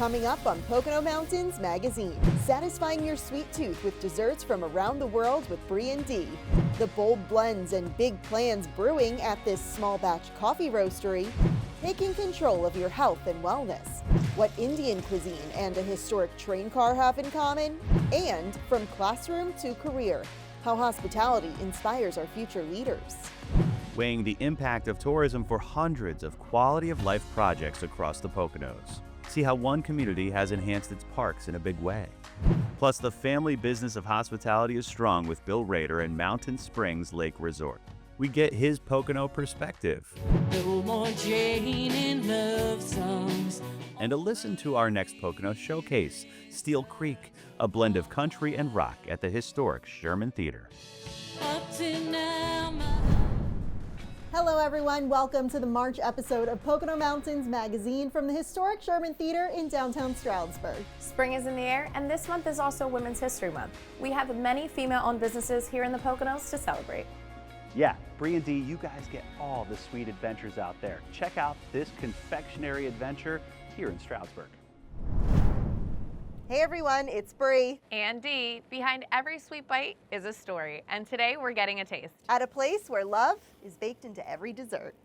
Coming up on Pocono Mountains Magazine, satisfying your sweet tooth with desserts from around the world with Bri Dee. The bold blends and big plans brewing at this small batch coffee roastery. Taking control of your health and wellness. What Indian cuisine and a historic train car have in common. And from classroom to career, how hospitality inspires our future leaders. Weighing the impact of tourism for hundreds of quality-of-life projects across the Poconos. See how one community has enhanced its parks in a big way. Plus, the family business of hospitality is strong with Bill Rader and Mountain Springs Lake Resort. We get his Pocono perspective. No more Jane in love songs. And to listen to our next Pocono showcase, SteelCreek, a blend of country and rock at the historic Sherman Theater. Up to now, Hello everyone, welcome to the March episode of Pocono Mountains Magazine from the historic Sherman Theater in downtown Stroudsburg. Spring is in the air, and this month is also Women's History Month. We have many female-owned businesses here in the Poconos to celebrate. Yeah, Bri Dee, you guys get all the sweet adventures out there. Check out this confectionery adventure here in Stroudsburg. Hey everyone, it's Bri. And Dee, behind every sweet bite is a story, and today we're getting a taste. At a place where love is baked into every dessert.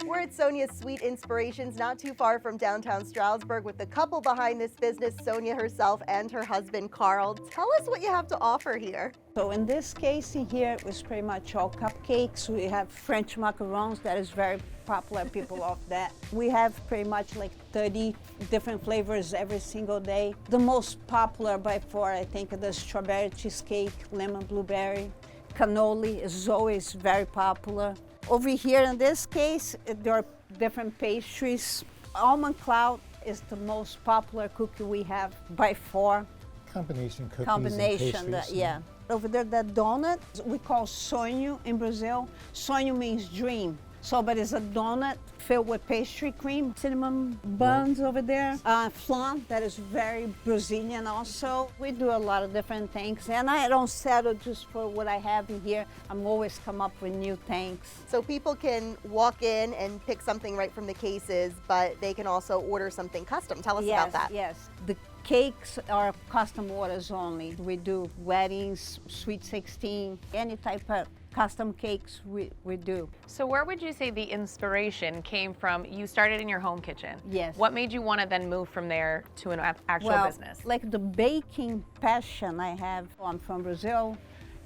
We're at Sonia's Sweet Inspirations, not too far from downtown Stroudsburg, with the couple behind this business, Sonia herself and her husband, Carl. Tell us what you have to offer here. So in this case in here, it was pretty much all cupcakes. We have French macarons, that is very popular, people love that. We have pretty much like 30 different flavors every single day. The most popular by far, I think, is the strawberry cheesecake, lemon blueberry. Cannoli is always very popular. Over here in this case, there are different pastries. Almond cloud is the most popular cookie we have by far. Combination cookies Combination, and pastries. yeah. Over there, that donut, we call sonho in Brazil. Sonho means dream. So, but it's a donut filled with pastry cream, cinnamon buns over there. Flan, that is very Brazilian also. We do a lot of different things, and I don't settle just for what I have in here. I'm always come up with new things. So people can walk in and pick something right from the cases, but they can also order something custom. Tell us about that. Yes, the cakes are custom orders only. We do weddings, sweet 16, any type of custom cakes we do. So where would you say the inspiration came from? You started in your home kitchen. Yes. What made you want to then move from there to an actual business? Like the baking passion I have, I'm from Brazil,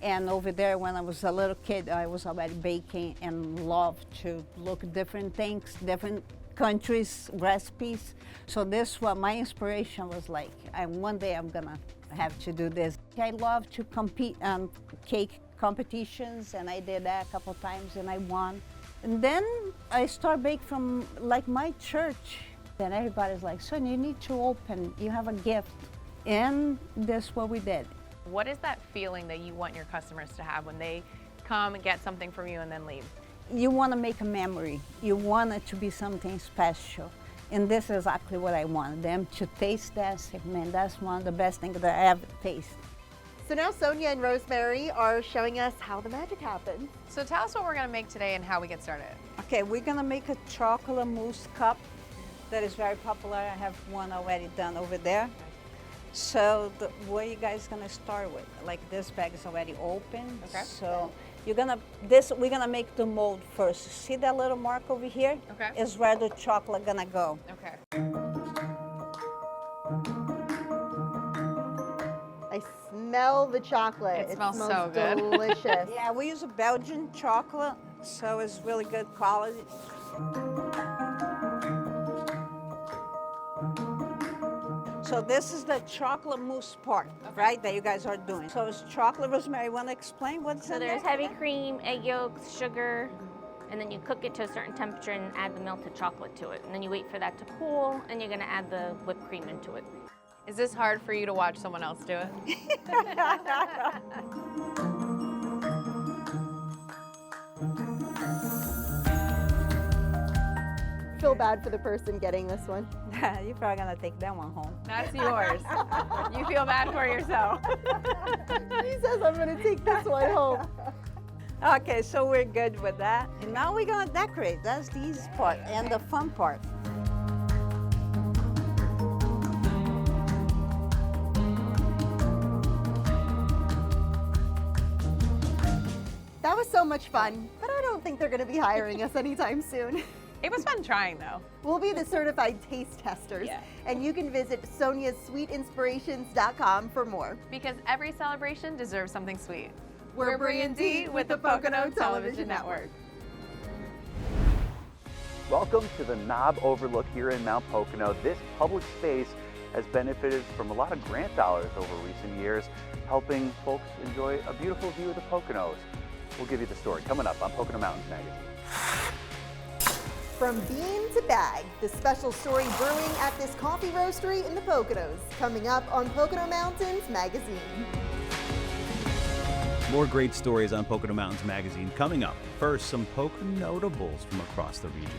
and over there when I was a little kid, I was already baking and loved to look at different things, different countries, recipes. So this what my inspiration was like. One day I'm gonna have to do this. I love to compete on cake competitions, and I did that a couple times and I won. And then I start baking from like my church. Then everybody's like, Sonia, you need to open, you have a gift. And that's what we did. What is that feeling that you want your customers to have when they come and get something from you and then leave? You want to make a memory. You want it to be something special. And this is exactly what I want, them to taste that. Say, man, that's one of the best things that I ever tasted. So now Sonia and Rosemary are showing us how the magic happens. So tell us what we're going to make today and how we get started. Okay, we're gonna make a chocolate mousse cup that is very popular. I have one already done over there. So what you guys gonna start with? Like this bag is already open. Okay. So we're gonna make the mold first. See that little mark over here? Okay. Is where the chocolate gonna go. Okay. I smell the chocolate. It smells smells so good. Delicious. Yeah, we use a Belgian chocolate, so it's really good quality. So this is the chocolate mousse part, right, that you guys are doing. So it's chocolate. Rosemary, want to explain what's So in there's there? heavy cream, egg yolks, sugar, and then you cook it to a certain temperature and add the melted chocolate to it. And then you wait for that to cool, and you're gonna add the whipped cream into it. Is this hard for you to watch someone else do it? Feel bad for the person getting this one. You're probably gonna take that one home. That's yours. You feel bad for yourself. She says I'm gonna take this one home. Okay, so we're good with that. And now we're gonna decorate. That's the easy part and the fun part. was so much fun, but I don't think they're going to be hiring us anytime soon. It was fun trying though. We'll be the certified taste testers, Yeah. and you can visit soniasweetinspirations.com for more. Because every celebration deserves something sweet. We're Bri Dee with the Pocono Television Network. Welcome to the Knob Overlook here in Mount Pocono. This public space has benefited from a lot of grant dollars over recent years, helping folks enjoy a beautiful view of the Poconos. We'll give you the story coming up on Pocono Mountains Magazine. From bean to bag, the special story brewing at this coffee roastery in the Poconos, coming up on Pocono Mountains Magazine. More great stories on Pocono Mountains Magazine coming up. First, some Pocono notables from across the region.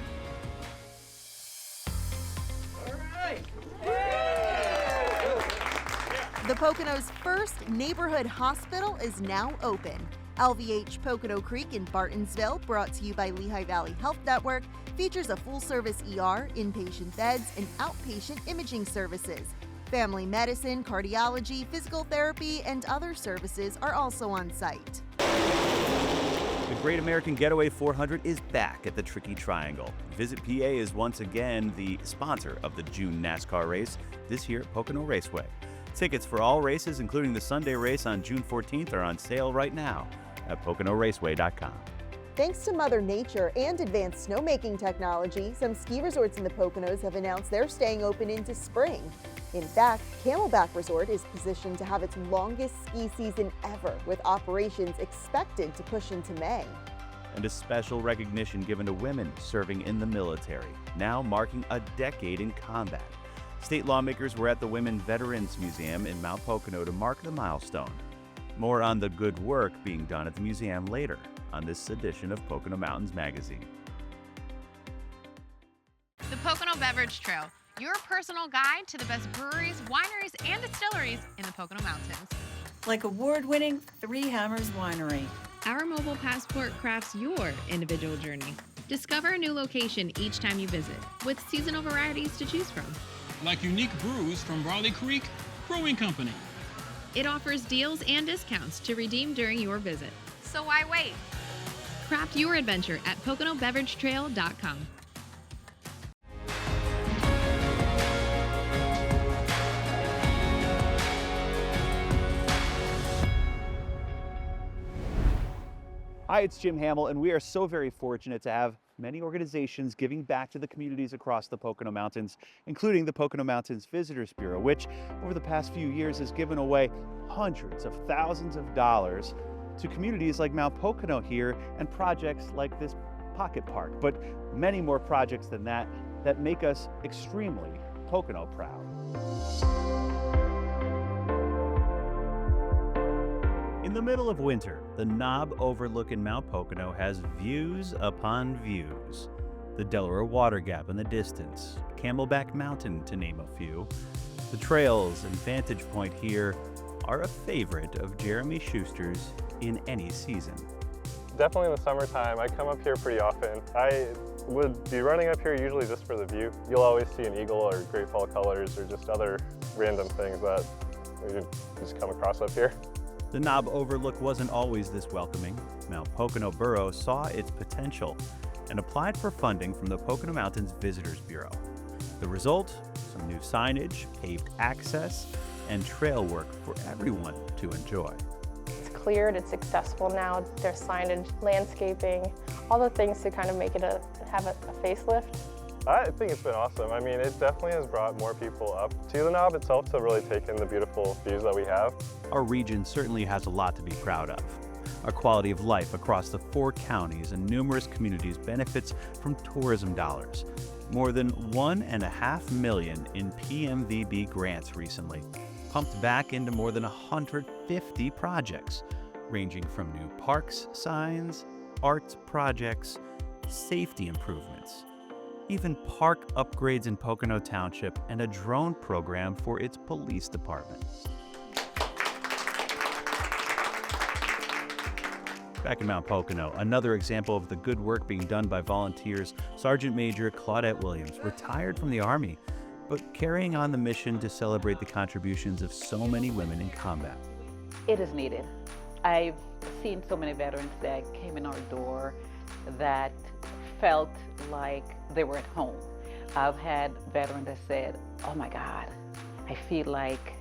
The Poconos' first neighborhood hospital is now open. LVH Pocono Creek in Bartonsville, brought to you by Lehigh Valley Health Network, features a full-service ER, inpatient beds, and outpatient imaging services. Family medicine, cardiology, physical therapy, and other services are also on site. The Great American Getaway 400 is back at the Tricky Triangle. Visit PA is once again the sponsor of the June NASCAR race, this year at Pocono Raceway. Tickets for all races, including the Sunday race on June 14th, are on sale right now at PoconoRaceway.com. Thanks to Mother Nature and advanced snowmaking technology, some ski resorts in the Poconos have announced they're staying open into spring. In fact, Camelback Resort is positioned to have its longest ski season ever, with operations expected to push into May. And a special recognition given to women serving in the military, now marking a decade in combat. State lawmakers were at the Women Veterans Museum in Mount Pocono to mark the milestone. More on the good work being done at the museum later on this edition of Pocono Mountains Magazine. The Pocono Beverage Trail, your personal guide to the best breweries, wineries, and distilleries in the Pocono Mountains. Like award-winning Three Hammers Winery. Our mobile passport crafts your individual journey. Discover a new location each time you visit, with seasonal varieties to choose from. Like unique brews from Raleigh Creek Brewing Company. It offers deals and discounts to redeem during your visit. So why wait? Craft your adventure at PoconoBeverageTrail.com. Hi, it's Jim Hamill, and we are so very fortunate to have many organizations giving back to the communities across the Pocono Mountains, including the Pocono Mountains Visitors Bureau, which over the past few years has given away hundreds of thousands of dollars to communities like Mount Pocono here and projects like this pocket park, but many more projects than that that make us extremely Pocono proud. In the middle of winter, the Knob Overlook in Mount Pocono has views upon views. The Delaware Water Gap in the distance, Camelback Mountain to name a few. The trails and vantage point here are a favorite of Jeremy Schuster's in any season. Definitely in the summertime. I come up here pretty often. I would be running up here usually just for the view. You'll always see an eagle or great fall colors or just other random things that we just come across up here. The Knob Overlook wasn't always this welcoming. Mount Pocono Borough saw its potential and applied for funding from the Pocono Mountains Visitors Bureau. The result? Some new signage, paved access, and trail work for everyone to enjoy. It's cleared, it's accessible now. There's signage, landscaping, all the things to kind of make it have a facelift. I think it's been awesome. I mean, it definitely has brought more people up to the Knob itself to really take in the beautiful views that we have. Our region certainly has a lot to be proud of. Our quality of life across the 4 counties and numerous communities benefits from tourism dollars. More than $1.5 million in PMVB grants recently, pumped back into more than 150 projects, ranging from new parks signs, arts projects, safety improvements, even park upgrades in Pocono Township, and a drone program for its police department. Back in Mount Pocono, another example of the good work being done by volunteers, Sergeant Major Claudette Williams, retired from the Army, but carrying on the mission to celebrate the contributions of so many women in combat. It is needed. I've seen so many veterans that came in our door that felt like they were at home. I've had veterans that said, oh my God, I feel like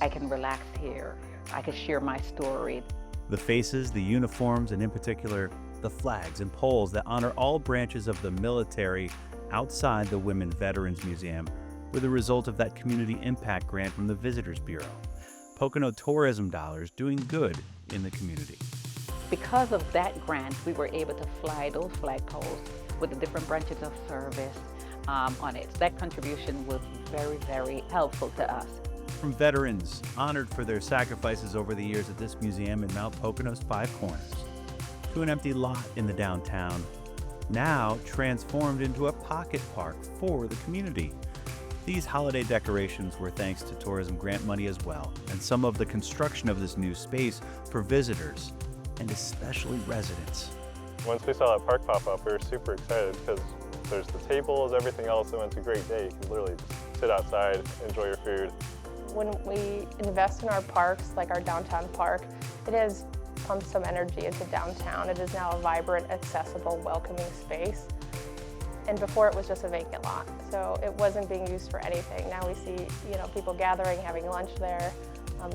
I can relax here. I can share my story. The faces, the uniforms, and in particular, the flags and poles that honor all branches of the military outside the Women Veterans Museum were the result of that community impact grant from the Visitors Bureau. Pocono tourism dollars doing good in the community. Because of that grant, we were able to fly those flagpoles with the different branches of service on it. That contribution was very, very helpful to us. From veterans honored for their sacrifices over the years at this museum in Mount Pocono's Five Corners, to an empty lot in the downtown, now transformed into a pocket park for the community. These holiday decorations were thanks to tourism grant money as well, and some of the construction of this new space for visitors and especially residents. Once we saw that park pop up, we were super excited because there's the tables, everything else, and it's a great day. You can literally just sit outside, enjoy your food. When we invest in our parks, like our downtown park, it has pumped some energy into downtown. It is now a vibrant, accessible, welcoming space. And before it was just a vacant lot, so it wasn't being used for anything. Now we see, people gathering, having lunch there,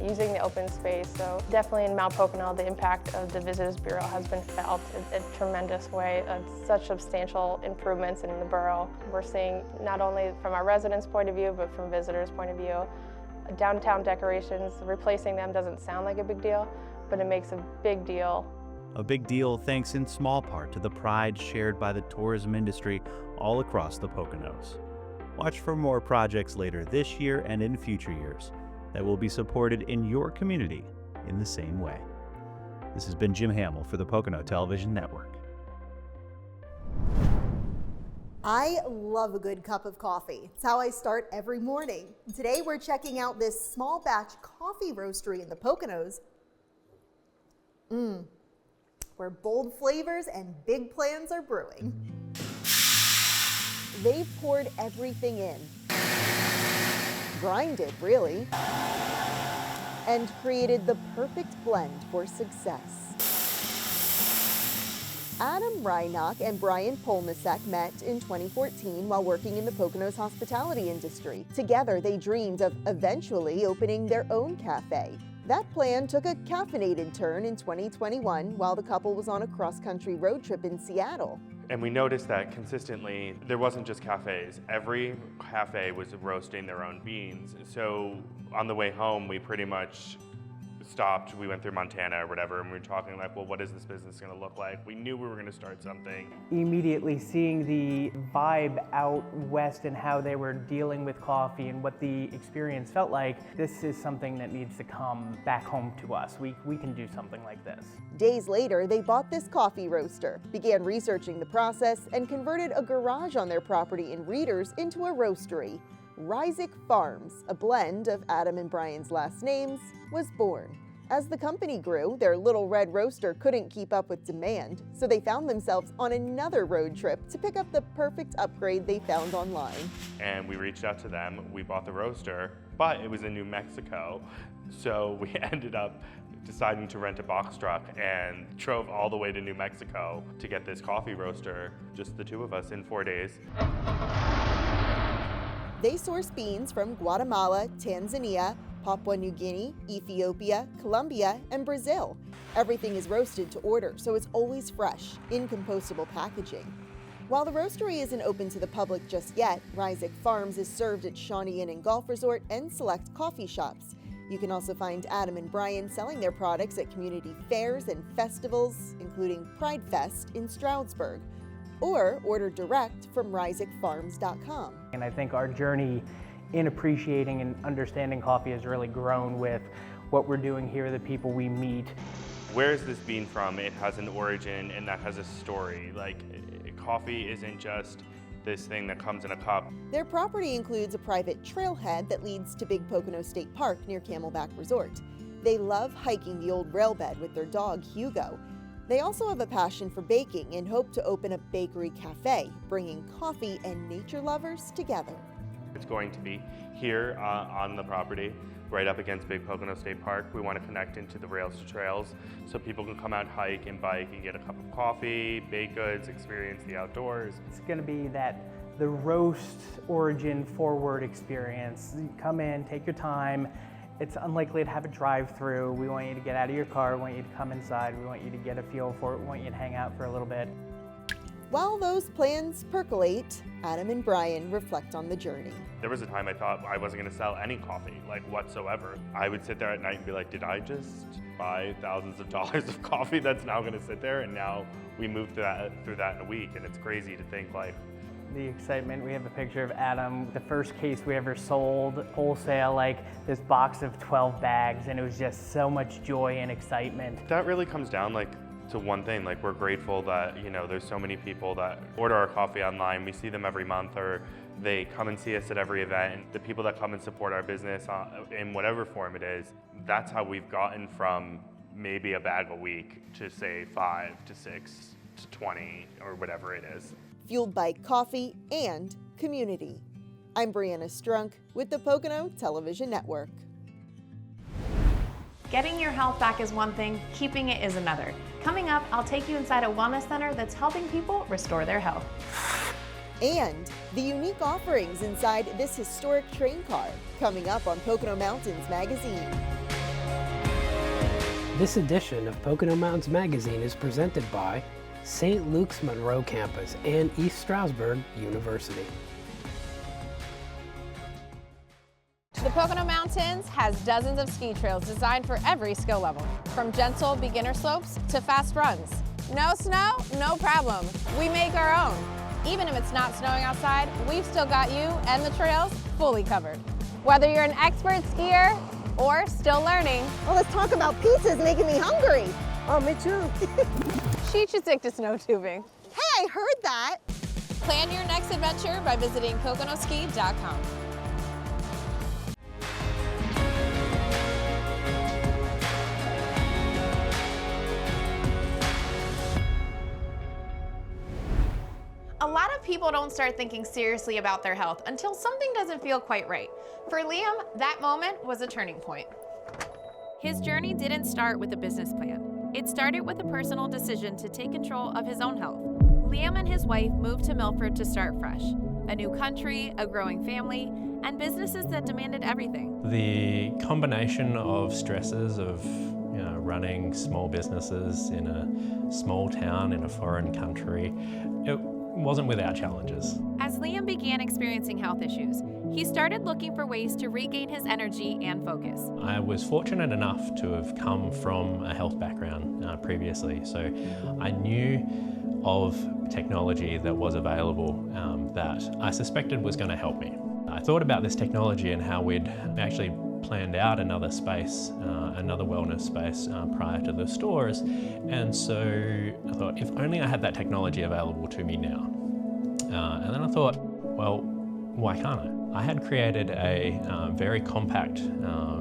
using the open space. So definitely in Mount Pocono, the impact of the Visitors Bureau has been felt in a tremendous way. Such substantial improvements in the borough. We're seeing not only from our residents' point of view, but from visitors' point of view. Downtown decorations, replacing them doesn't sound like a big deal, but it makes a big deal. A big deal thanks in small part to the pride shared by the tourism industry all across the Poconos. Watch for more projects later this year and in future years that will be supported in your community in the same way. This has been Jim Hamill for the Pocono Television Network. I love a good cup of coffee. It's how I start every morning. Today we're checking out this small batch coffee roastery in the Poconos. Where bold flavors and big plans are brewing. They've poured everything in, grinded really, and created the perfect blend for success. Adam Reinach and Brian Polnisek met in 2014 while working in the Poconos hospitality industry. Together, they dreamed of eventually opening their own cafe. That plan took a caffeinated turn in 2021 while the couple was on a cross-country road trip in Seattle. And we noticed that consistently, there wasn't just cafes. Every cafe was roasting their own beans. So on the way home, we pretty much stopped. We went through Montana or whatever, and we were talking like, well, what is this business going to look like? We knew we were going to start something. Immediately seeing the vibe out west and how they were dealing with coffee and what the experience felt like, this is something that needs to come back home to us. We can do something like this. Days later, they bought this coffee roaster, began researching the process, and converted a garage on their property in Rader into a roastery. Hrysek Farms, a blend of Adam and Brian's last names, was born. As the company grew, their little red roaster couldn't keep up with demand, so they found themselves on another road trip to pick up the perfect upgrade they found online. And we reached out to them, we bought the roaster, but it was in New Mexico, so we ended up deciding to rent a box truck and drove all the way to New Mexico to get this coffee roaster, just the two of us in 4 days. They source beans from Guatemala, Tanzania, Papua New Guinea, Ethiopia, Colombia, and Brazil. Everything is roasted to order, so it's always fresh, in compostable packaging. While the roastery isn't open to the public just yet, Hrysek Farms is served at Shawnee Inn and Golf Resort and select coffee shops. You can also find Adam and Brian selling their products at community fairs and festivals, including Pride Fest in Stroudsburg, or order direct from hrysekfarms.com. And I think our journey in appreciating and understanding coffee has really grown with what we're doing here, the people we meet. Where is this bean from? It has an origin and that has a story. Like, coffee isn't just this thing that comes in a cup. Their property includes a private trailhead that leads to Big Pocono State Park near Camelback Resort. They love hiking the old railbed with their dog, Hugo. They also have a passion for baking and hope to open a bakery cafe, bringing coffee and nature lovers together. It's going to be here on the property. right up against Big Pocono State Park. We want to connect into the rails to trails so people can come out, hike and bike and get a cup of coffee, baked goods, experience the outdoors. It's going to be the roast origin forward experience. You come in, take your time. It's unlikely to have a drive-through. We want you to get out of your car, we want you to come inside, we want you to get a feel for it, we want you to hang out for a little bit. While those plans percolate, Adam and Brian reflect on the journey. There was a time I thought I wasn't going to sell any coffee, like whatsoever. I would sit there at night and be like, did I just buy thousands of dollars of coffee that's now going to sit there? And now we moved through that in a week, and it's crazy to think like, the excitement, we have a picture of Adam, the first case we ever sold wholesale, like this box of 12 bags, and it was just so much joy and excitement. That really comes down like to one thing, like we're grateful that, there's so many people that order our coffee online. We see them every month, or they come and see us at every event. And the people that come and support our business in whatever form it is, that's how we've gotten from maybe a bag a week to say 5 to 6 to 20 or whatever it is. Fueled by coffee and community. I'm Brianna Strunk with the Pocono Television Network. Getting your health back is one thing, keeping it is another. Coming up, I'll take you inside a wellness center that's helping people restore their health. And the unique offerings inside this historic train car, coming up on Pocono Mountains Magazine. This edition of Pocono Mountains Magazine is presented by St. Luke's Monroe Campus and East Stroudsburg University. The Pocono Mountains has dozens of ski trails designed for every skill level, from gentle beginner slopes to fast runs. No snow? No problem. We make our own. Even if it's not snowing outside, we've still got you and the trails fully covered. Whether you're an expert skier or still learning. Well, let's talk about pizzas making me hungry. Oh, me too. She should stick to snow tubing. Hey, I heard that. Plan your next adventure by visiting poconoski.com. A lot of people don't start thinking seriously about their health until something doesn't feel quite right. For Liam, that moment was a turning point. His journey didn't start with a business plan. It started with a personal decision to take control of his own health. Liam and his wife moved to Milford to start fresh. A new country, a growing family, and businesses that demanded everything. The combination of stresses of running small businesses in a small town in a foreign country, it wasn't without challenges. As Liam began experiencing health issues, he started looking for ways to regain his energy and focus. I was fortunate enough to have come from a health background previously, so I knew of technology that was available that I suspected was going to help me. I thought about this technology and how we'd actually planned out another space, another wellness space prior to the stores, and so I thought, if only I had that technology available to me now. And then I thought, well, why can't I? I had created a very compact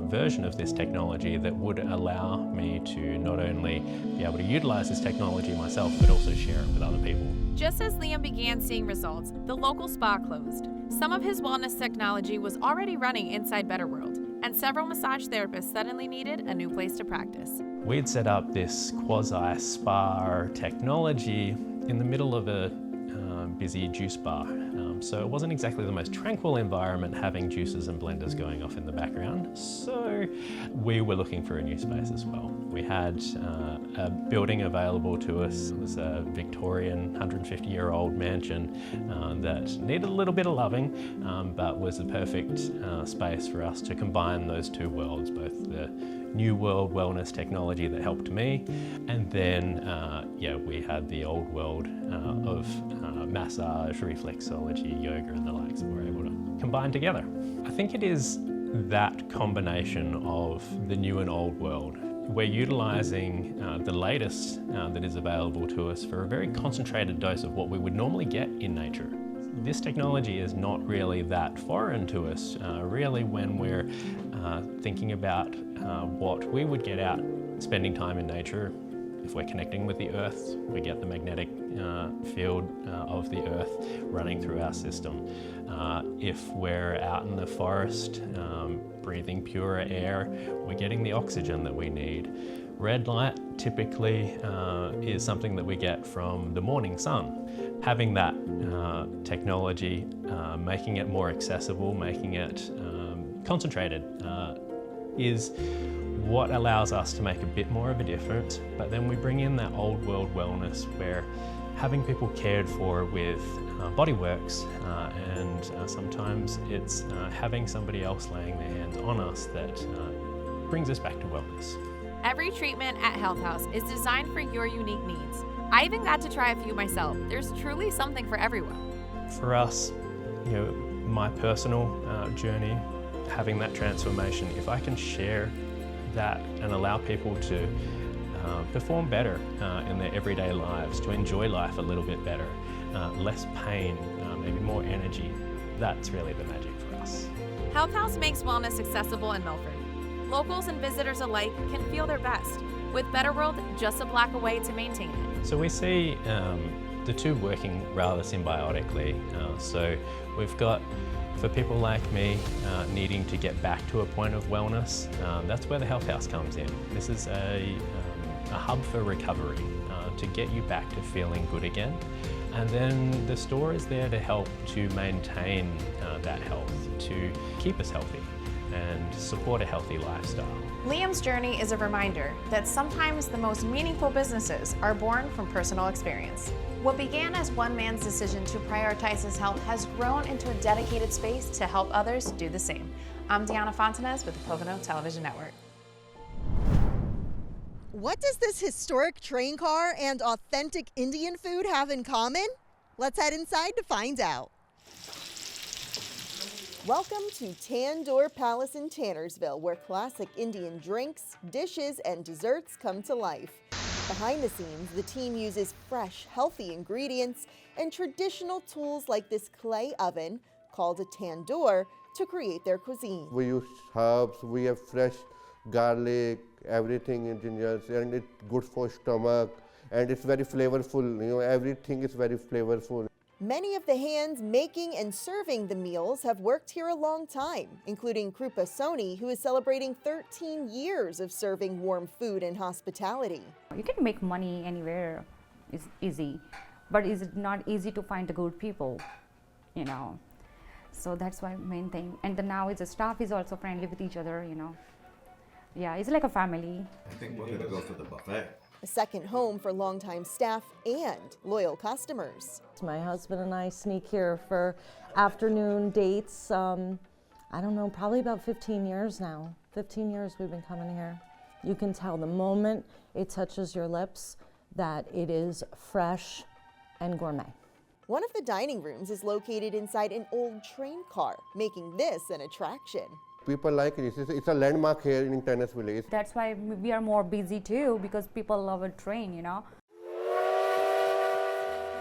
version of this technology that would allow me to not only be able to utilize this technology myself, but also share it with other people. Just as Liam began seeing results, the local spa closed. Some of his wellness technology was already running inside Better World, and several massage therapists suddenly needed a new place to practice. We'd set up this quasi-spa technology in the middle of a busy juice bar. So it wasn't exactly the most tranquil environment having juices and blenders going off in the background. So we were looking for a new space as well. We had a building available to us. It was a Victorian 150-year-old mansion that needed a little bit of loving, but was the perfect space for us to combine those two worlds, both the new world wellness technology that helped me, and then we had the old world of massage, reflexology, yoga and the likes that we're able to combine together. I think it is that combination of the new and old world. We're utilising the latest that is available to us for a very concentrated dose of what we would normally get in nature. This technology is not really that foreign to us, really, when we're thinking about what we would get out spending time in nature If we're connecting with the earth, we get the magnetic field of the earth running through our system. If we're out in the forest, breathing purer air, we're getting the oxygen that we need. Red light typically is something that we get from the morning sun. Having that technology, making it more accessible, making it concentrated, is what allows us to make a bit more of a difference. But then we bring in that old world wellness where having people cared for with bodyworks, and sometimes it's having somebody else laying their hands on us that brings us back to wellness. Every treatment at Health House is designed for your unique needs. I even got to try a few myself. There's truly something for everyone. For us, my personal journey, having that transformation, if I can share that and allow people to perform better in their everyday lives, to enjoy life a little bit better, less pain, maybe more energy, that's really the magic for us. Health House makes wellness accessible in Milford. Locals and visitors alike can feel their best, with Better World just a block away to maintain it. So we see the two working rather symbiotically. So we've got, for people like me needing to get back to a point of wellness, that's where the Health House comes in. This is a hub for recovery, to get you back to feeling good again. And then the store is there to help to maintain that health, to keep us healthy and support a healthy lifestyle. Liam's journey is a reminder that sometimes the most meaningful businesses are born from personal experience. What began as one man's decision to prioritize his health has grown into a dedicated space to help others do the same. I'm Deanna Fontanez with the Pocono Television Network. What does this historic train car and authentic Indian food have in common? Let's head inside to find out. Welcome to Tandoor Palace in Tannersville, where classic Indian drinks, dishes, and desserts come to life. Behind the scenes, the team uses fresh, healthy ingredients and traditional tools like this clay oven, called a tandoor, to create their cuisine. We use herbs, we have fresh garlic, everything in gingers, and it's good for stomach, and it's very flavorful. Everything is very flavorful. Many of the hands making and serving the meals have worked here a long time, including Krupa Sonia, who is celebrating 13 years of serving warm food and hospitality. You can make money anywhere, it's easy, but it's not easy to find the good people, So that's why main thing. And now the staff is also friendly with each other, Yeah, it's like a family. I think we're gonna go for the buffet. A second home for longtime staff and loyal customers. My husband and I sneak here for afternoon dates. I don't know, probably about 15 years now. 15 years we've been coming here. You can tell the moment it touches your lips that it is fresh and gourmet. One of the dining rooms is located inside an old train car, making this an attraction. People like it. It's a landmark here in Tannersville. That's why we are more busy too, because people love a train,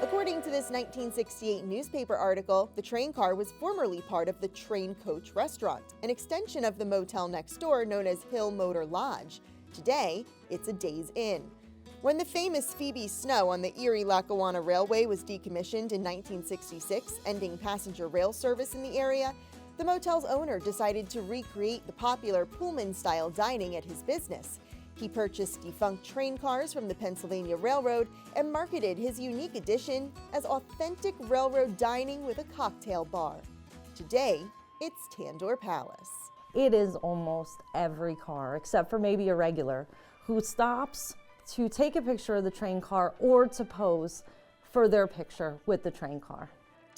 According to this 1968 newspaper article, the train car was formerly part of the Train Coach restaurant, an extension of the motel next door known as Hill Motor Lodge. Today, it's a Days Inn. When the famous Phoebe Snow on the Erie-Lackawanna Railway was decommissioned in 1966, ending passenger rail service in the area, the motel's owner decided to recreate the popular Pullman-style dining at his business. He purchased defunct train cars from the Pennsylvania Railroad and marketed his unique addition as authentic railroad dining with a cocktail bar. Today, it's Tandoor Palace. It is almost every car, except for maybe a regular, who stops to take a picture of the train car or to pose for their picture with the train car.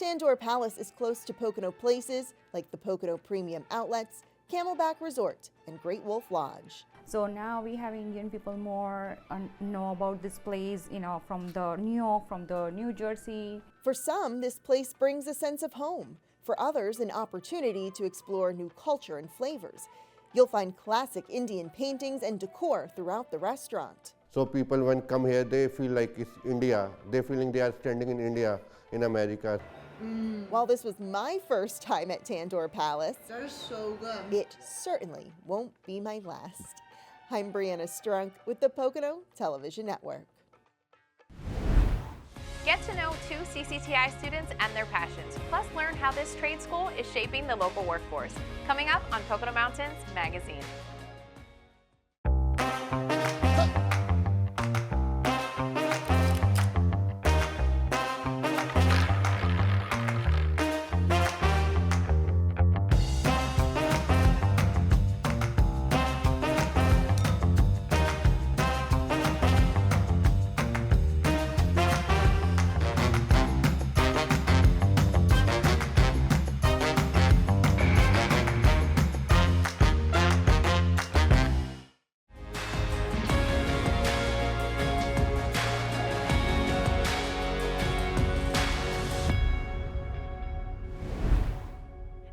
Tandoor Palace is close to Pocono places like the Pocono Premium Outlets, Camelback Resort, and Great Wolf Lodge. So now we have Indian people more know about this place, from the New York, from the New Jersey. For some, this place brings a sense of home. For others, an opportunity to explore new culture and flavors. You'll find classic Indian paintings and decor throughout the restaurant. So people when come here, they feel like it's India. They're feeling they are standing in India, in America. While this was my first time at Tandoor Palace, That is so good. It certainly won't be my last. I'm Brianna Strunk with the Pocono Television Network. Get to know 2 CCTI students and their passions, plus learn how this trade school is shaping the local workforce. Coming up on Pocono Mountains Magazine.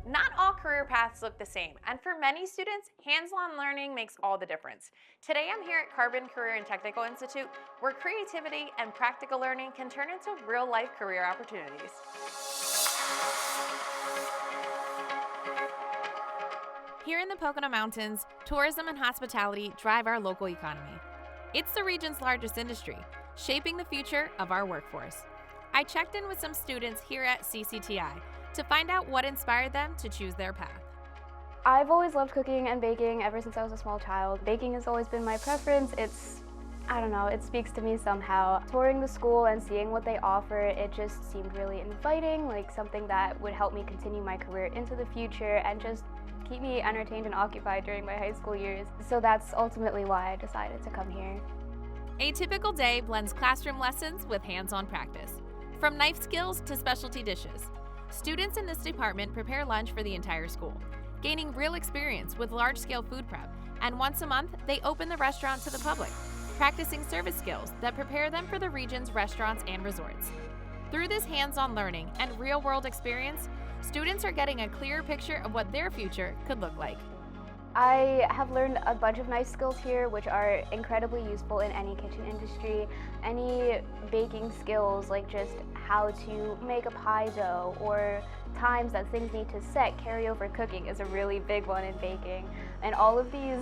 Not all career paths look the same, and for many students, hands-on learning makes all the difference. Today I'm here at Carbon Career and Technical Institute, where creativity and practical learning can turn into real-life career opportunities. Here in the Pocono Mountains, tourism and hospitality drive our local economy. It's the region's largest industry, shaping the future of our workforce. I checked in with some students here at CCTI to find out what inspired them to choose their path. I've always loved cooking and baking ever since I was a small child. Baking has always been my preference. I don't know, it speaks to me somehow. Touring the school and seeing what they offer, it just seemed really inviting, like something that would help me continue my career into the future and just keep me entertained and occupied during my high school years. So that's ultimately why I decided to come here. A typical day blends classroom lessons with hands-on practice. From knife skills to specialty dishes, students in this department prepare lunch for the entire school, gaining real experience with large-scale food prep, and once a month, they open the restaurant to the public, practicing service skills that prepare them for the region's restaurants and resorts. Through this hands-on learning and real-world experience, students are getting a clearer picture of what their future could look like. I have learned a bunch of knife skills here, which are incredibly useful in any kitchen industry. Any baking skills, like just how to make a pie dough or times that things need to set. Carryover cooking is a really big one in baking. And all of these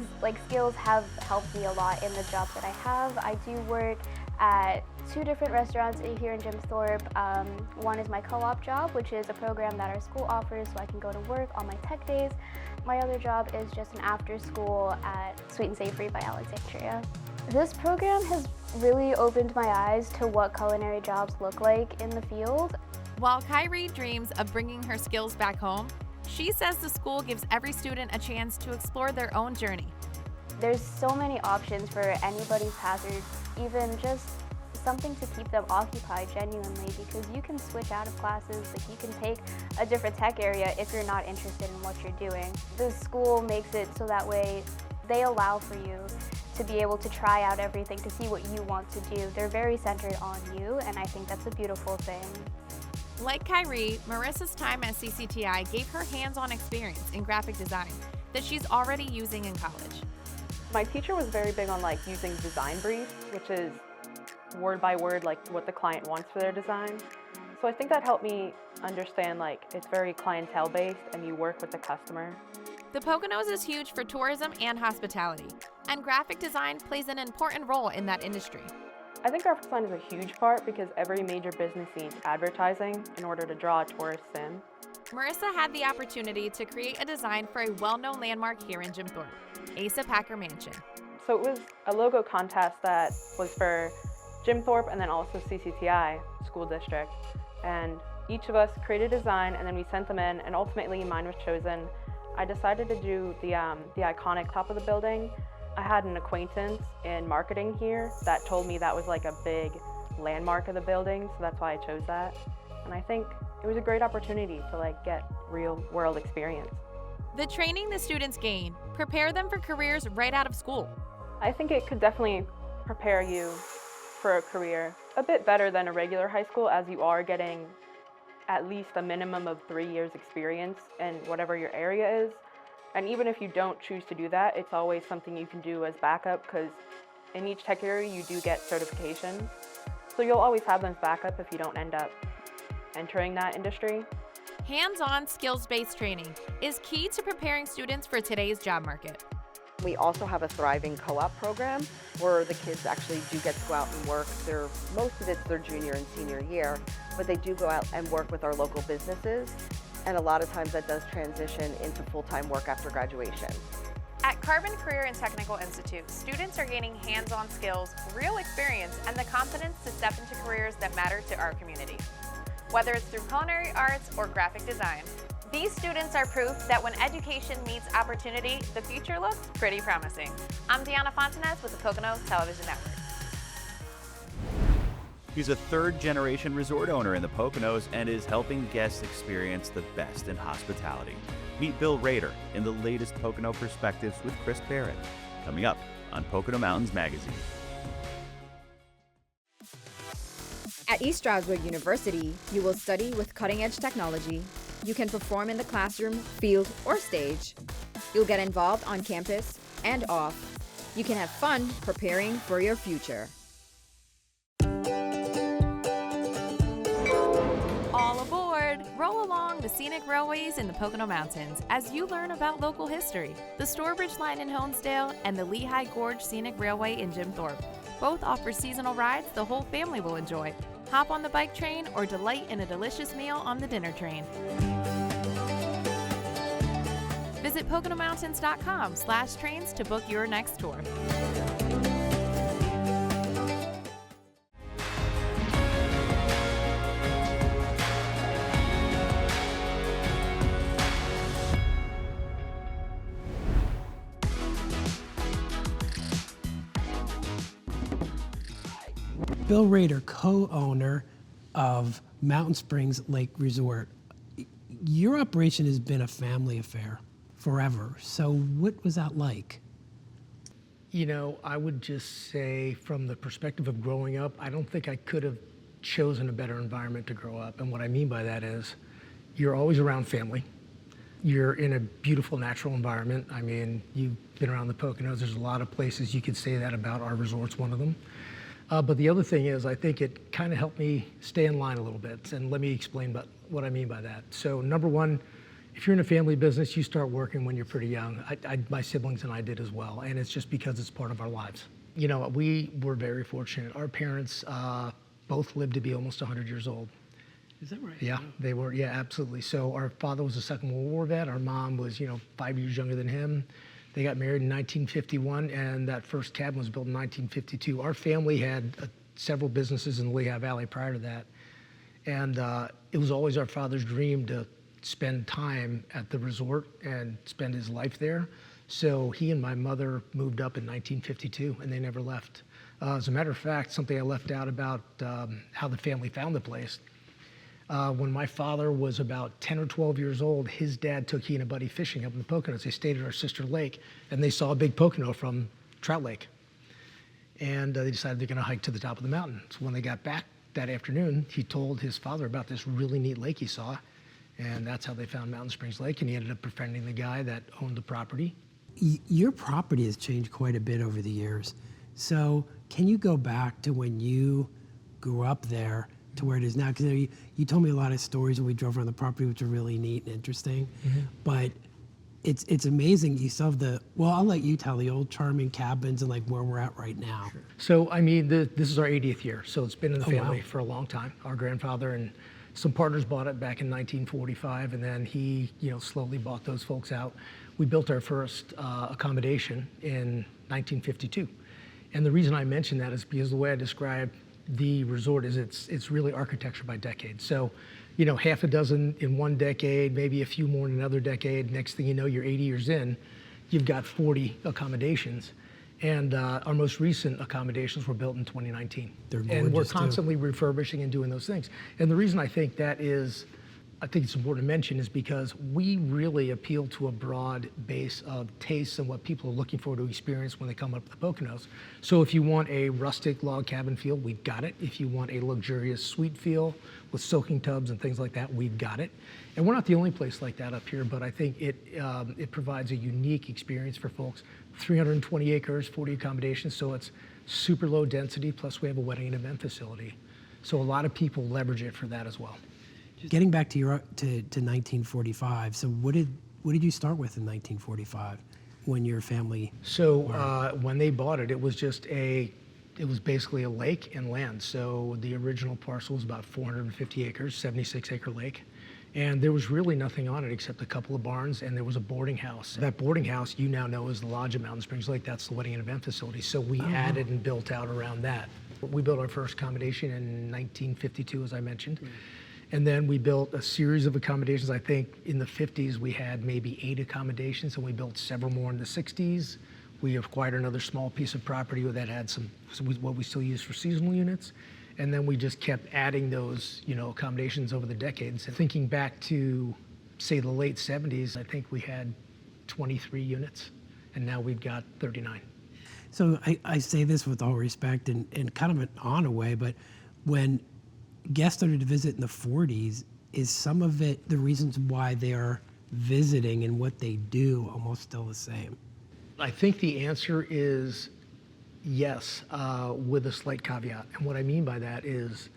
skills have helped me a lot in the job that I have. I do work at 2 different restaurants here in Jim Thorpe. One is my co-op job, which is a program that our school offers so I can go to work on my tech days. My other job is just an after school at Sweet and Savory by Alexandria. This program has really opened my eyes to what culinary jobs look like in the field. While Kyrie dreams of bringing her skills back home, she says the school gives every student a chance to explore their own journey. There's so many options for anybody's hazards, even just something to keep them occupied genuinely, because you can switch out of classes, you can take a different tech area if you're not interested in what you're doing. The school makes it so that way they allow for you to be able to try out everything, to see what you want to do. They're very centered on you, and I think that's a beautiful thing. Like Kyrie, Marissa's time at CCTI gave her hands-on experience in graphic design that she's already using in college. My teacher was very big on using design briefs, which is word by word what the client wants for their design. So I think that helped me understand it's very clientele based and you work with the customer. The Poconos is huge for tourism and hospitality, and graphic design plays an important role in that industry. I think graphic design is a huge part because every major business needs advertising in order to draw tourists in. Marissa had the opportunity to create a design for a well-known landmark here in Jim Thorpe, Asa Packer Mansion. So it was a logo contest that was for Jim Thorpe and then also CCTI School District. And each of us created a design and then we sent them in, and ultimately mine was chosen. I decided to do the iconic top of the building. I had an acquaintance in marketing here that told me that was a big landmark of the building, so that's why I chose that. And I think it was a great opportunity to get real world experience. The training the students gain prepare them for careers right out of school. I think it could definitely prepare you for a career a bit better than a regular high school, as you are getting at least a minimum of 3 years experience in whatever your area is. And even if you don't choose to do that, it's always something you can do as backup, because in each tech area you do get certifications. So you'll always have them as backup if you don't end up entering that industry. Hands-on, skills-based training is key to preparing students for today's job market. We also have a thriving co-op program where the kids actually do get to go out and work. Most of it's their junior and senior year, but they do go out and work with our local businesses. And a lot of times that does transition into full-time work after graduation. At Carbon Career and Technical Institute, students are gaining hands-on skills, real experience, and the confidence to step into careers that matter to our community. Whether it's through culinary arts or graphic design, these students are proof that when education meets opportunity, the future looks pretty promising. I'm Deanna Fontanez with the Pocono Television Network. He's a third-generation resort owner in the Poconos and is helping guests experience the best in hospitality. Meet Bill Rader in the latest Pocono Perspectives with Chris Barrett, coming up on Pocono Mountains Magazine. At East Stroudsburg University, you will study with cutting-edge technology. You can perform in the classroom, field, or stage. You'll get involved on campus and off. You can have fun preparing for your future. All aboard! Roll along the scenic railways in the Pocono Mountains as you learn about local history. The Stourbridge Line in Honesdale and the Lehigh Gorge Scenic Railway in Jim Thorpe. Both offer seasonal rides the whole family will enjoy. Hop on the bike train or delight in a delicious meal on the dinner train. Visit PoconoMountains.com/trains to book your next tour. Bill Rader, co-owner of Mountain Springs Lake Resort. Your operation has been a family affair forever. So what was that like? You know, I would just say from the perspective of growing up, I don't think I could have chosen a better environment to grow up. And what I mean by that is you're always around family. You're in a beautiful natural environment. I mean, you've been around the Poconos. There's a lot of places you could say that about. Our resort's one of them. But the other thing is, I think it kind of helped me stay in line a little bit. And let me explain what I mean by that. So number one, if you're in a family business, you start working when you're pretty young. My siblings and I did as well. And it's just because it's part of our lives. You know, we were very fortunate. Our parents both lived to be almost 100 years old. Is that right? Yeah, they were. Yeah, absolutely. So our father was a Second World War vet. Our mom was, 5 years younger than him. They got married in 1951, and that first cabin was built in 1952. Our family had several businesses in the Lehigh Valley prior to that. And it was always our father's dream to spend time at the resort and spend his life there. So he and my mother moved up in 1952, and they never left. As a matter of fact, something I left out about how the family found the place. When my father was about 10 or 12 years old, his dad took he and a buddy fishing up in the Poconos. They stayed at our sister lake, and they saw a big Pocono from Trout Lake. And they decided they're going to hike to the top of the mountain. So when they got back that afternoon, he told his father about this really neat lake he saw, and that's how they found Mountain Springs Lake, and he ended up befriending the guy that owned the property. Your property has changed quite a bit over the years. So can you go back to when you grew up there to where it is now? Because you told me a lot of stories when we drove around the property, which are really neat and interesting. Mm-hmm. But it's amazing. You still have I'll let you tell the old charming cabins and like where we're at right now. Sure. So, I mean, this is our 80th year. So it's been in the family for a long time. Our grandfather and some partners bought it back in 1945, and then he, slowly bought those folks out. We built our first accommodation in 1952. And the reason I mention that is because the way I describe the resort is it's really architecture by decade. So, half a dozen in one decade, maybe a few more in another decade. Next thing you know, you're 80 years in, you've got 40 accommodations. And our most recent accommodations were built in 2019. And we're constantly refurbishing and doing those things. And the reason I think it's important to mention is because we really appeal to a broad base of tastes and what people are looking for to experience when they come up to the Poconos. So if you want a rustic log cabin feel, we've got it. If you want a luxurious suite feel with soaking tubs and things like that, we've got it. And we're not the only place like that up here, but I think it provides a unique experience for folks. 320 acres, 40 accommodations, so it's super low density, plus we have a wedding and event facility. So a lot of people leverage it for that as well. Getting back to 1945, so what did you start with in 1945? when your family? So when they bought it, it was basically a lake and land. So the original parcel was about 450 acres, 76-acre lake. And there was really nothing on it except a couple of barns, and there was a boarding house. That boarding house you now know is the Lodge at Mountain Springs Lake. That's the wedding and event facility. So we added and built out around that. We built our first accommodation in 1952, as I mentioned. And then we built a series of accommodations. I think in the 50s we had maybe 8 accommodations, and we built several more in the 60s. We acquired another small piece of property that had what we still use for seasonal units. And then we just kept adding those, accommodations over the decades. And thinking back to, say, the late 70s, I think we had 23 units, and now we've got 39. So I say this with all respect and kind of an on a way, but when guests started to visit in the 40s, is some of it the reasons why they are visiting and what they do almost still the same? I think the answer is yes, with a slight caveat. And what I mean by that is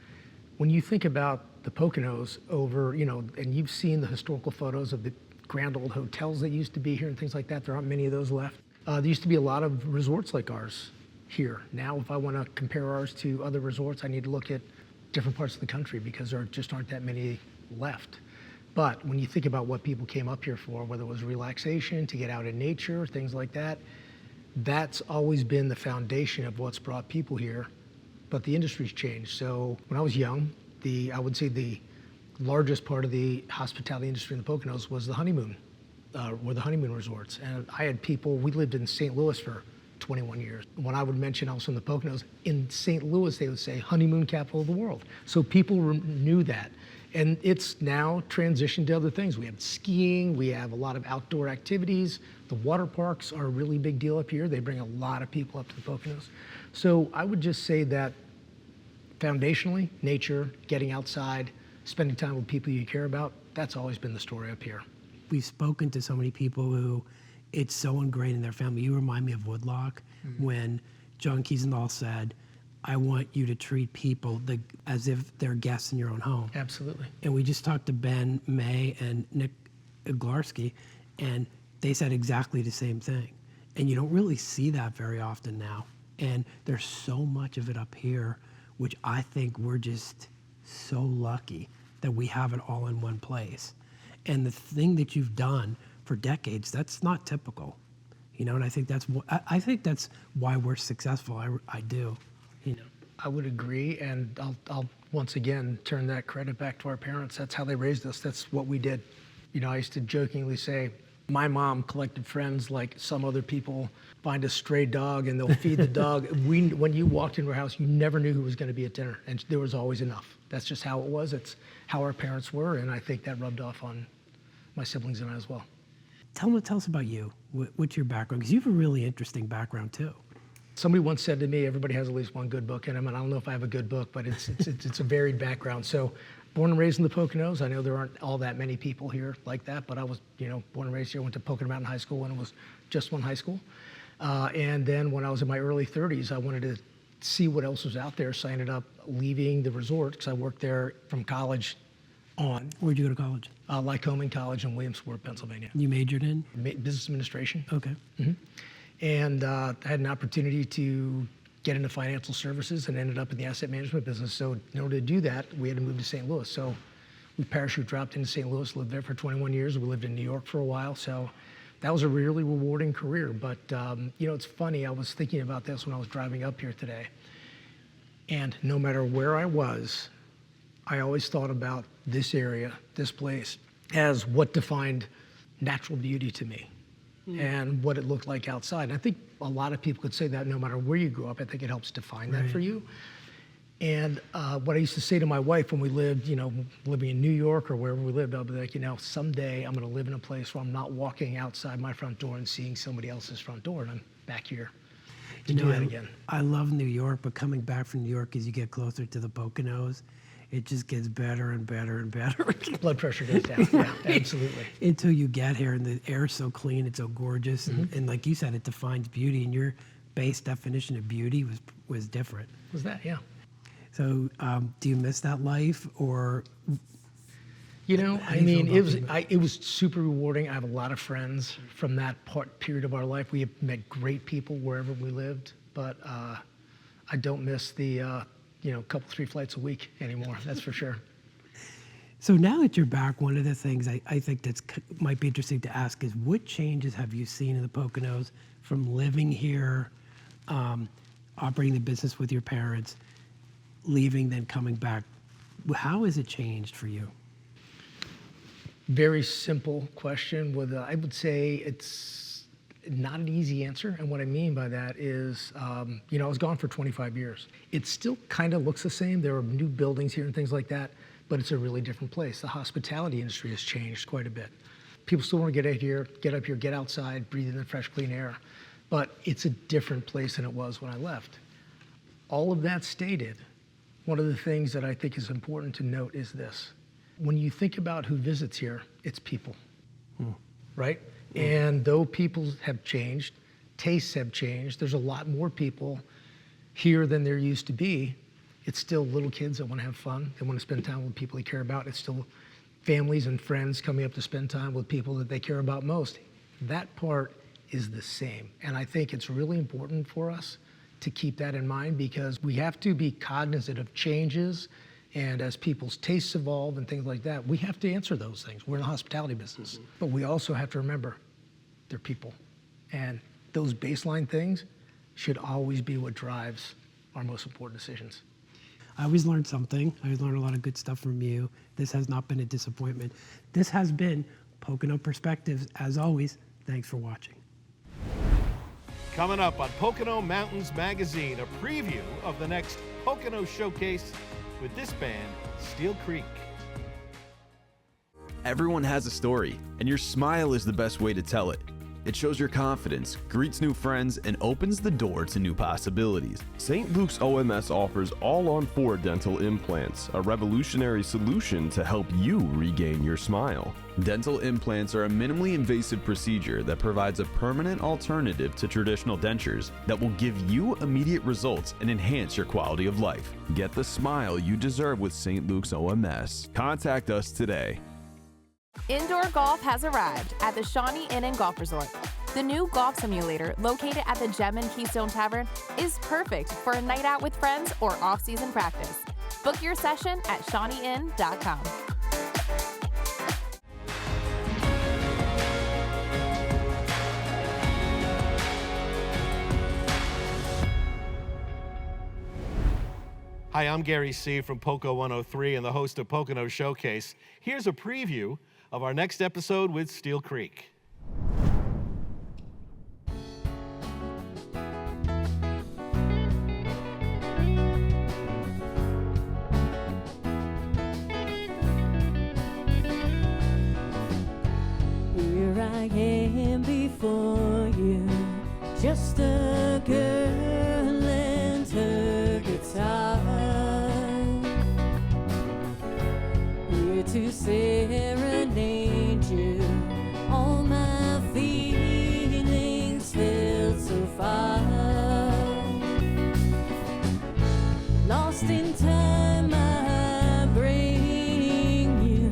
when you think about the Poconos over, and you've seen the historical photos of the grand old hotels that used to be here and things like that, there aren't many of those left. There used to be a lot of resorts like ours here. Now, if I want to compare ours to other resorts, I need to look at different parts of the country because there just aren't that many left. But when you think about what people came up here for, whether it was relaxation, to get out in nature, things like that, that's always been the foundation of what's brought people here. But the industry's changed. So when I was young, I would say the largest part of the hospitality industry in the Poconos was the honeymoon, were the honeymoon resorts. And I had people, we lived in St. Louis for 21 years. When I would mention I was from the Poconos, in St. Louis they would say honeymoon capital of the world. So people knew that. And it's now transitioned to other things. We have skiing, we have a lot of outdoor activities. The water parks are a really big deal up here. They bring a lot of people up to the Poconos. So I would just say that foundationally, nature, getting outside, spending time with people you care about, that's always been the story up here. We've spoken to so many people who it's so ingrained in their family. You remind me of Woodlock when John Kiesendahl said, I want you to treat people as if they're guests in your own home. Absolutely. And we just talked to Ben May and Nick Iglarski, and they said exactly the same thing. And you don't really see that very often now. And there's so much of it up here, which I think we're just so lucky that we have it all in one place. And the thing that you've done for decades, that's not typical. And I think that's why we're successful. I do. I would agree, and I'll once again turn that credit back to our parents. That's how they raised us. That's what we did. I used to jokingly say, my mom collected friends like some other people find a stray dog and they'll feed the dog. When you walked into our house, you never knew who was going to be at dinner, and there was always enough. That's just how it was. It's how our parents were, and I think that rubbed off on my siblings and I as well. Tell us about you. What's your background? Because you have a really interesting background too. Somebody once said to me, everybody has at least one good book in them, and I don't know if I have a good book, but it's a varied background. So, born and raised in the Poconos. I know there aren't all that many people here like that, but I was, born and raised here. Went to Pocono Mountain High School when it was just one high school, and then when I was in my early 30s, I wanted to see what else was out there. So I ended up leaving the resort because I worked there from college on. Where'd you go to college? Lycoming College in Williamsport, Pennsylvania. You majored in? Business administration. Okay. Mm-hmm. And I had an opportunity to get into financial services and ended up in the asset management business. So in order to do that, we had to move to St. Louis. So we parachute dropped into St. Louis, lived there for 21 years. We lived in New York for a while. So that was a really rewarding career. But, it's funny. I was thinking about this when I was driving up here today. And no matter where I was, I always thought about this area, this place, as what defined natural beauty to me. And what it looked like outside. And I think a lot of people could say that no matter where you grew up. I think it helps define that for you. And what I used to say to my wife when we lived, living in New York or wherever we lived, I'd be like, someday I'm going to live in a place where I'm not walking outside my front door and seeing somebody else's front door, and I'm back here to do that again. I love New York, but coming back from New York as you get closer to the Poconos, it just gets better and better and better. Blood pressure goes down, yeah, absolutely. Until you get here and the air's so clean, it's so gorgeous. And like you said, it defines beauty, and your base definition of beauty was different. Was that, yeah. So do you miss that life, or? You know, I mean, it was super rewarding. I have a lot of friends from that period of our life. We have met great people wherever we lived, but I don't miss the couple 3 flights a week anymore. That's for sure. So now that you're back, one of the things I think might be interesting to ask is what changes have you seen in the Poconos from living here, operating the business with your parents, leaving, then coming back? How has it changed for you? Very simple question. I would say it's not an easy answer. And what I mean by that is, I was gone for 25 years. It still kind of looks the same. There are new buildings here and things like that, but it's a really different place. The hospitality industry has changed quite a bit. People still want to get up here, get outside, breathe in the fresh, clean air, but it's a different place than it was when I left. All of that stated, one of the things that I think is important to note is this. When you think about who visits here, it's people, right? And though people have changed, tastes have changed, there's a lot more people here than there used to be. It's still little kids that want to have fun. They want to spend time with people they care about. It's still families and friends coming up to spend time with people that they care about most. That part is the same. And I think it's really important for us to keep that in mind because we have to be cognizant of changes. And as people's tastes evolve and things like that, we have to answer those things. We're in the hospitality business. But we also have to remember they're people. And those baseline things should always be what drives our most important decisions. I always learn something. I always learn a lot of good stuff from you. This has not been a disappointment. This has been Pocono Perspectives. As always, thanks for watching. Coming up on Pocono Mountains Magazine, a preview of the next Pocono Showcase with this band, SteelCreek. Everyone has a story, and your smile is the best way to tell it. It shows your confidence, greets new friends, and opens the door to new possibilities. St. Luke's OMS offers all-on-4 dental implants, a revolutionary solution to help you regain your smile. Dental implants are a minimally invasive procedure that provides a permanent alternative to traditional dentures that will give you immediate results and enhance your quality of life. Get the smile you deserve with St. Luke's OMS. Contact us today. Indoor golf has arrived at the Shawnee Inn and Golf Resort. The new golf simulator, located at the Gem and Keystone Tavern, is perfect for a night out with friends or off-season practice. Book your session at ShawneeInn.com. Hi, I'm Gary C. from Poco 103 and the host of Pocono Showcase. Here's a preview of our next episode with SteelCreek. Here I am before you, just a girl and her guitar. Here to serenade you, all my feelings felt so far. Lost in time, I bring you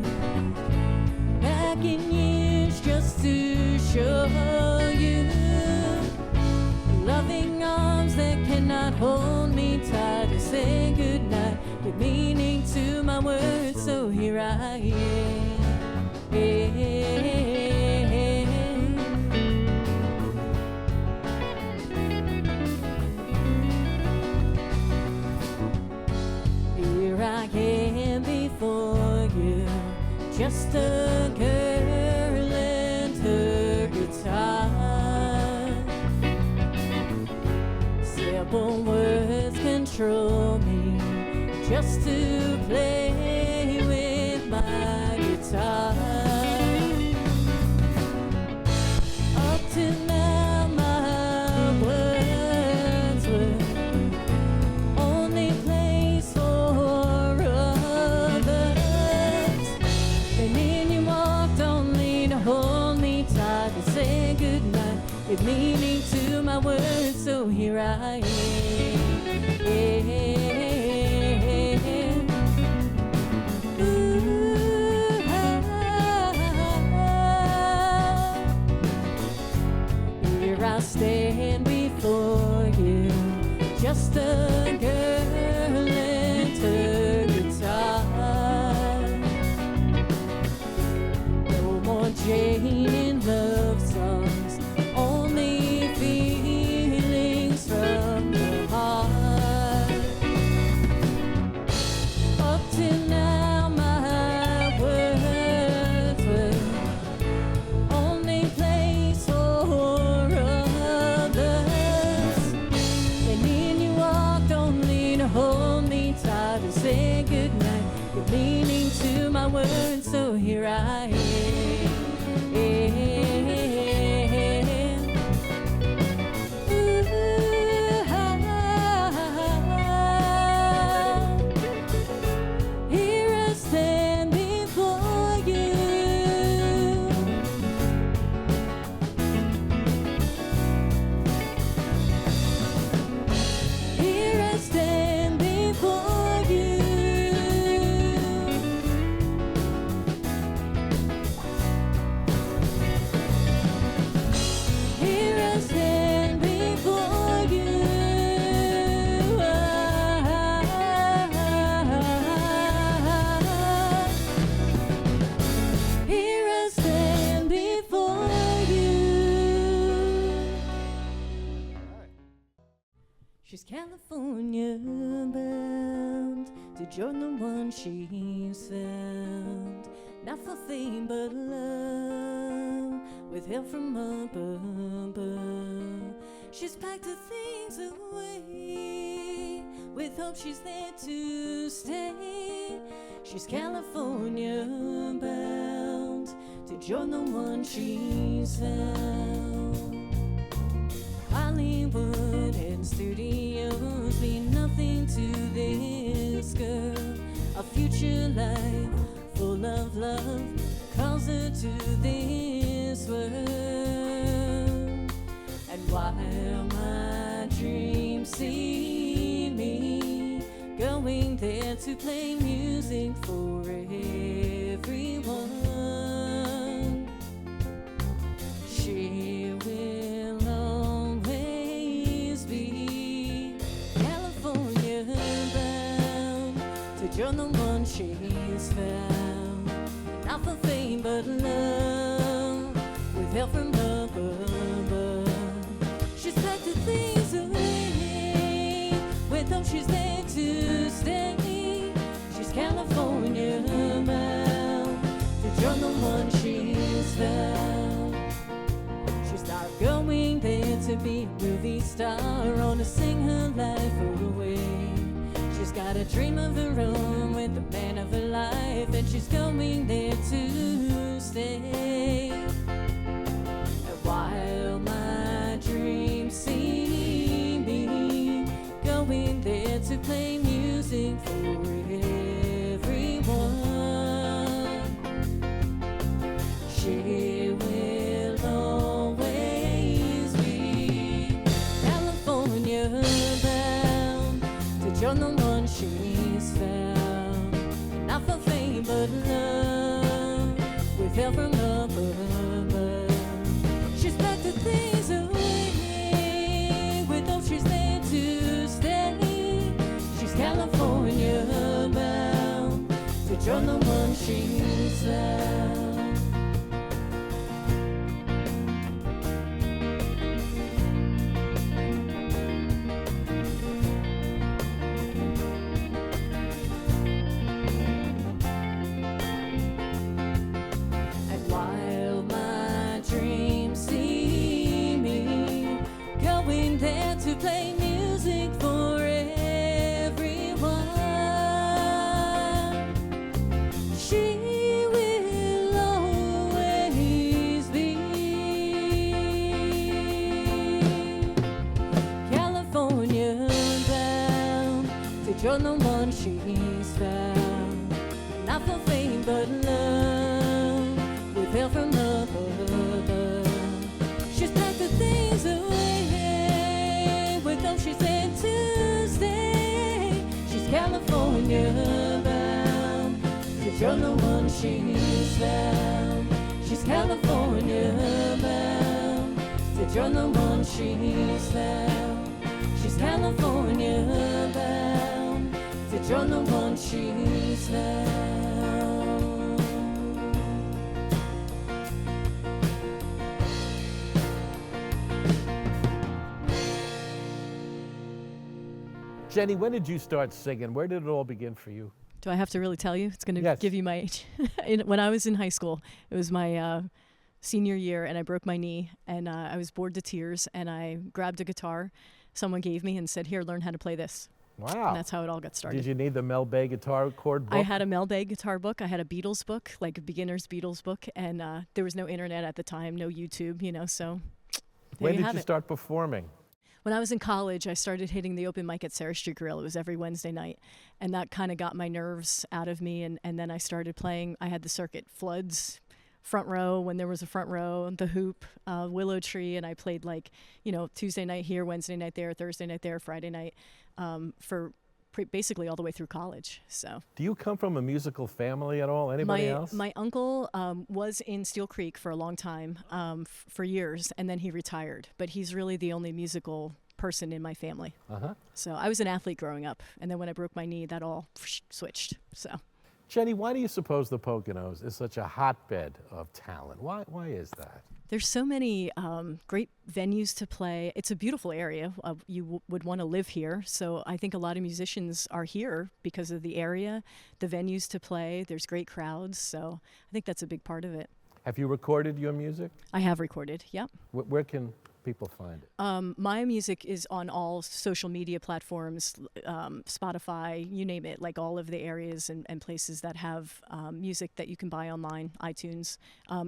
back in years just to show you loving arms that cannot hold me tight to say goodnight, give meaning to my words, so here I am. Here I am before you, just a girl and her guitar. Simple words control me, just to play with my guitar. Up to now my words were only place for others. And then you walked only to hold me tight to say goodnight, give meaning to my words, so here I am. Ooh, here I stand before you, just a girl and her guitar. No more Jane in love songs, only feelings from the heart. Up till now my words were only place for others, and then you walked only to hold me tight and say goodnight. You're leaning to my words, so here I am. Here I stand before you. Here I stand before you. Here I stand before you. Here I stand before you. She's California bound to join the one she's found, not for fame but love, with help from above. She's packed her things away, with hope she's there to stay. She's California bound to join the one she's found. Hollywood and studios mean nothing to this girl. A future life full of love calls her to this world. And while my dreams see me going there to play music for everyone, she will always be California bound to join the one she's found, not for fame but love, with help from above. She's packed her things away, with hope she's there to stay. She's California bound to join the one she's found. She's not going there to be a movie star or to sing her life away. She's got a dream of her own with the man of her life, and she's going there to stay. And while my dreams see me going there to play music for everyone, she will always be California bound to join the one she's found, not for fame but love, with help from above. She's packed her things away, with hope she's there to stay. She's California bound to join the one she's found. And while my dreams see me going there to play music for everyone, she will always be California bound to join the one she's found, not for fame but love, with help from above. She's packed her things away, with hope she's there to stay. She's California bound to join the one she's found. She's California bound to to join the one she's found. She's California bound to join the one she's found. Jenny, when did you start singing? Where did it all begin for you? Do I have to really tell you? It's going to give you my age. When I was in high school, it was my senior year, and I broke my knee, and I was bored to tears, and I grabbed a guitar someone gave me and said, here, learn how to play this. Wow. And that's how it all got started. Did you need the Mel Bay guitar chord book? I had a Mel Bay guitar book. I had a Beatles book, like a beginner's Beatles book, and there was no internet at the time, no YouTube, so there When did you start performing? When I was in college, I started hitting the open mic at Sarah Street Grill. It was every Wednesday night, and that kind of got my nerves out of me, and then I started playing. I had the circuit, Floods, Front Row, when there was a Front Row, The Hoop, Willow Tree, and I played Tuesday night here, Wednesday night there, Thursday night there, Friday night, for basically all the way through college. So. Do you come from a musical family at all? Anybody else? My uncle was in SteelCreek for a long time, for years, and then he retired. But he's really the only musical person in my family. So I was an athlete growing up, and then when I broke my knee, that all switched. So. Jenny, why do you suppose the Poconos is such a hotbed of talent? Why is that? There's so many great venues to play. It's a beautiful area. You would want to live here. So I think a lot of musicians are here because of the area, the venues to play. There's great crowds. So I think that's a big part of it. Have you recorded your music? I have recorded, yep. Where can people find it? My music is on all social media platforms, Spotify, you name it, like all of the areas and places that have music that you can buy online, iTunes.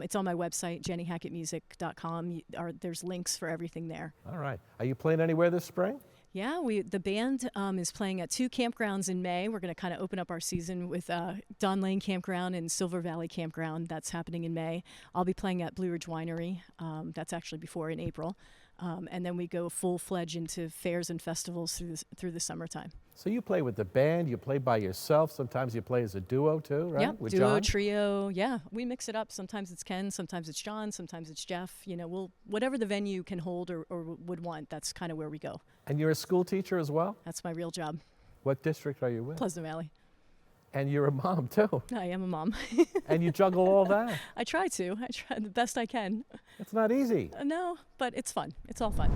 It's on my website, jennyhackettmusic.com. There's links for everything there. All right. Are you playing anywhere this spring? Yeah, the band is playing at 2 campgrounds in May. We're going to kind of open up our season with Don Lane Campground and Silver Valley Campground. That's happening in May. I'll be playing at Blue Ridge Winery. That's actually before in April. And then we go full-fledged into fairs and festivals through the summertime. So you play with the band, you play by yourself, sometimes you play as a duo too, right? Yeah, with duo, John? trio, yeah. We mix it up. Sometimes it's Ken, sometimes it's John, sometimes it's Jeff. Whatever the venue can hold or would want, that's kind of where we go. And you're a school teacher as well? That's my real job. What district are you with? Pleasant Valley. And you're a mom too. I am a mom. And you juggle all that? I try the best I can. It's not easy. No, but it's fun. It's all fun.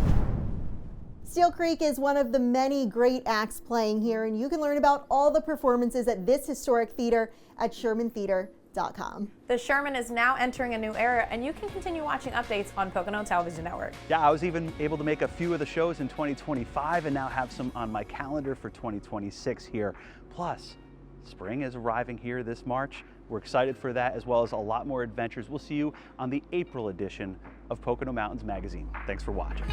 SteelCreek is one of the many great acts playing here, and you can learn about all the performances at this historic theater at shermantheater.com. The Sherman is now entering a new era, and you can continue watching updates on Pocono Television Network. Yeah, I was even able to make a few of the shows in 2025 and now have some on my calendar for 2026 here. Plus, spring is arriving here this March. We're excited for that, as well as a lot more adventures. We'll see you on the April edition of Pocono Mountains Magazine. Thanks for watching.